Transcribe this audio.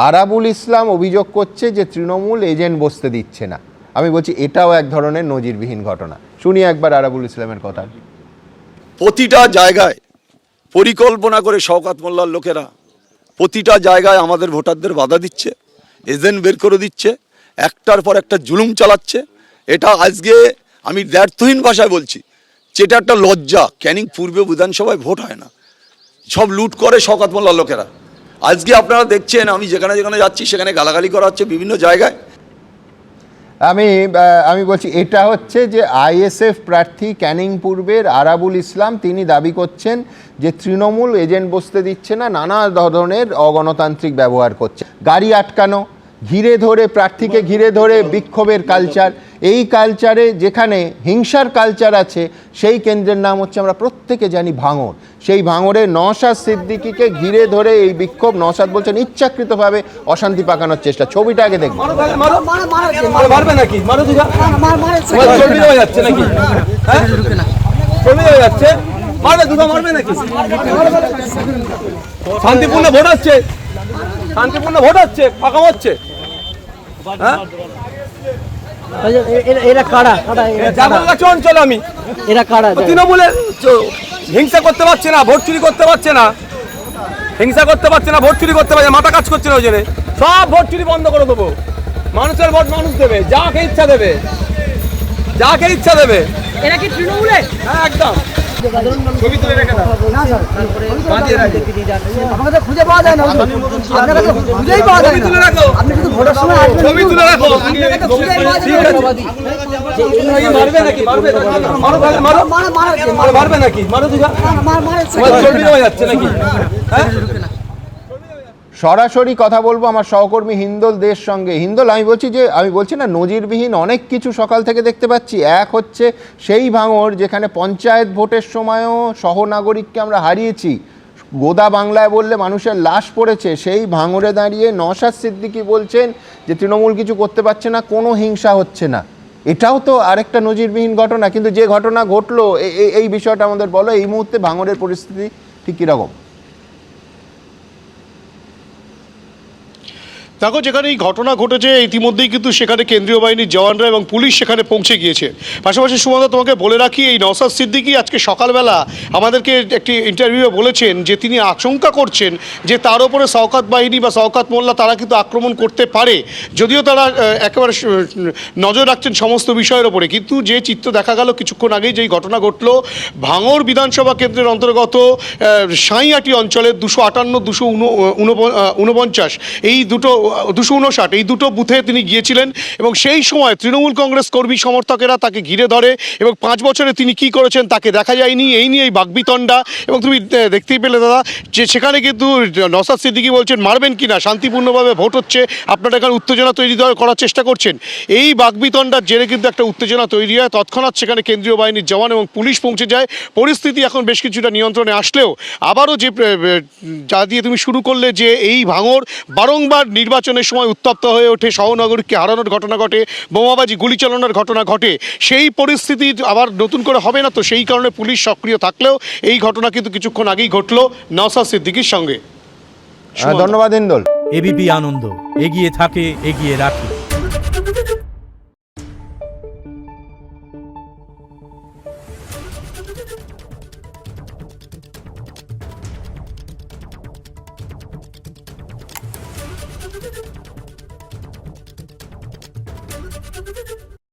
আরাবুল ইসলাম অভিযোগ করছে যে তৃণমূল এজেন্ট বসতে দিচ্ছে না। আমি বলছি এটাও এক ধরনের নজিরবিহীন ঘটনা। শুনি একবার আরাবুল ইসলামের কথা। প্রতিটা জায়গায় পরিকল্পনা করে শওকত মোল্লার লোকেরা প্রতিটা জায়গায় আমাদের ভোটারদের বাধা দিচ্ছে, এজেন্ট বের করে দিচ্ছে, একটার পর একটা জুলুম চালাচ্ছে। এটা আজকে আমি দ্ব্যর্থহীন ভাষায় বলছি, যেটা একটা লজ্জা। ক্যানিং পূর্বে বিধানসভায় ভোট হয় না, সব লুট করে শওকত মোল্লার লোকেরা। আজকে আপনারা দেখছেন আমি যেখানে যেখানে যাচ্ছি সেখানে গালাগালি করা হচ্ছে বিভিন্ন জায়গায়। আমি বলছি এটা হচ্ছে যে আইএসএফ প্রার্থী ক্যানিং পূর্বের আরাবুল ইসলাম, তিনি দাবি করছেন যে তৃণমূল এজেন্ট বসতে দিচ্ছে না, নানা ধরনের অগণতান্ত্রিক ব্যবহার করছে, গাড়ি আটকানো, ঘিরে ধরে প্রার্থীকে ঘিরে ধরে বিক্ষোভের কালচার। এই কালচারে যেখানে হিংসার কালচার আছে, সেই কেন্দ্রের নাম হচ্ছে আমরা প্রত্যেকে জানি ভাঙড়। সেই ভাঙড়ে নওশাদ সিদ্দিকীকে ঘিরে ধরে এই বিক্ষোভ, নওশাদ বলছেন ইচ্ছাকৃতভাবে অশান্তি পাকানোর চেষ্টা। ছবিটা আগে দেখুন। শান্তিপূর্ণ ভোট হচ্ছে, শান্তিপূর্ণ ভোট হচ্ছে, ফাঁকা হচ্ছে। এরা কারা অঞ্চল আমি এরা কারা তৃণমূলের হিংসা করতে পারছে না, ভোট চুরি করতে পারছে না, হিংসা করতে পারছে না, ভোট চুরি করতে পারছে না, মাথা কাজ করছে না। ওই জন্য সব ভোট চুরি বন্ধ করে দেবো। মানুষের ভোট মানুষ দেবে, যাকে ইচ্ছা দেবে, যাকে ইচ্ছা দেবে। এরা কি তৃণমূলে? হ্যাঁ একদম। ছবি তুলে রেখে দাও। আমাদের খুঁজে পাওয়া যায় না, আপনারা তো খুঁজেই পাওয়া যায় না। আপনি শুধু ভোটের সময় আসবেন, ছবি তুলে রাখো। মারবে নাকি? মারবে মারবে নাকি? মারো দিঘা চর্বি দেওয়া যাচ্ছে নাকি? হ্যাঁ সরাসরি কথা বলবো আমার সহকর্মী হিন্দোল দের সঙ্গে। হিন্দোল, আমি বলছি না নজিরবিহীন অনেক কিছু সকাল থেকে দেখতে পাচ্ছি। এক হচ্ছে সেই ভাঙড় যেখানে পঞ্চায়েত ভোটের সময়ও সহনাগরিককে আমরা হারিয়েছি, গোদা বাংলায় বললে মানুষের লাশ পড়েছে। সেই ভাঙড়ে দাঁড়িয়ে নওশাদ সিদ্দিকী বলছেন যে তৃণমূল কিছু করতে পারছে না, কোনো হিংসা হচ্ছে না। এটাও তো আরেকটা নজিরবিহীন ঘটনা। কিন্তু যে ঘটনা ঘটলো, এই বিষয়টা আমাদের বলো, এই মুহূর্তে ভাঙড়ের পরিস্থিতি ঠিক কীরকম? দেখো, যেখানে এই ঘটনা ঘটেছে ইতিমধ্যেই কিন্তু সেখানে কেন্দ্রীয় বাহিনীর জওয়ানরা এবং পুলিশ সেখানে পৌঁছে গিয়েছে। পাশাপাশি সুমন্ত, তোমাকে বলে রাখি, এই নওশাদ সিদ্দিকী আজকে সকালবেলা আমাদেরকে একটি ইন্টারভিউয়ে বলেছেন যে তিনি আশঙ্কা করছেন যে তার উপরে শওকত বাহিনী বা শওকত মোল্লা তারা কিন্তু আক্রমণ করতে পারে, যদিও তারা একেবারে নজর রাখছেন সমস্ত বিষয়ের ওপরে। কিন্তু যে চিত্র দেখা গেল কিছুক্ষণ আগেই, যেই ঘটনা ঘটলো ভাঙড় বিধানসভা কেন্দ্রের অন্তর্গত সাঁইয়াটি অঞ্চলের 258, 249 এই দুটো 259 এই দুটো বুথে তিনি গিয়েছিলেন এবং সেই সময় তৃণমূল কংগ্রেস কর্মী সমর্থকেরা তাকে ঘিরে ধরে এবং 5 বছরে তিনি কি করেছেন তাকে দেখা যায়নি, এই নিয়ে এই বাকবিতণ্ডা। এবং তুমি দেখতেই পেলে দাদা যে সেখানে কিন্তু নওশাদ সিদ্দিকী বলছেন মারবেন কি না, শান্তিপূর্ণভাবে ভোট হচ্ছে, আপনারা এখানে উত্তেজনা তৈরি করার চেষ্টা করছেন। এই বাকবিতণ্ডার জেরে কিন্তু একটা উত্তেজনা তৈরি হয়। তৎক্ষণাৎ সেখানে কেন্দ্রীয় বাহিনীর জওয়ান এবং পুলিশ পৌঁছে যায়। পরিস্থিতি এখন বেশ কিছুটা নিয়ন্ত্রণে আসলেও আবারও যা দিয়ে তুমি শুরু করলে যে এই ভাঙড় বারংবার নির্বাচনের সময় উত্তপ্ত হয়ে ওঠে, সহনাগরিককে হারানোর ঘটনা ঘটে, বোমাবাজি গুলি চালানোর ঘটনা ঘটে, সেই পরিস্থিতি আবার নতুন করে হবে না। তো সেই কারণে পুলিশ সক্রিয় থাকলেও এই ঘটনা কিন্তু কিছুক্ষণ আগেই ঘটলো নওশাদ সিদ্দিকীর সঙ্গে। ধন্যবাদ হিন্দোল। এবিপি আনন্দ, এগিয়ে থাকে, এগিয়ে রাখে। Thank you.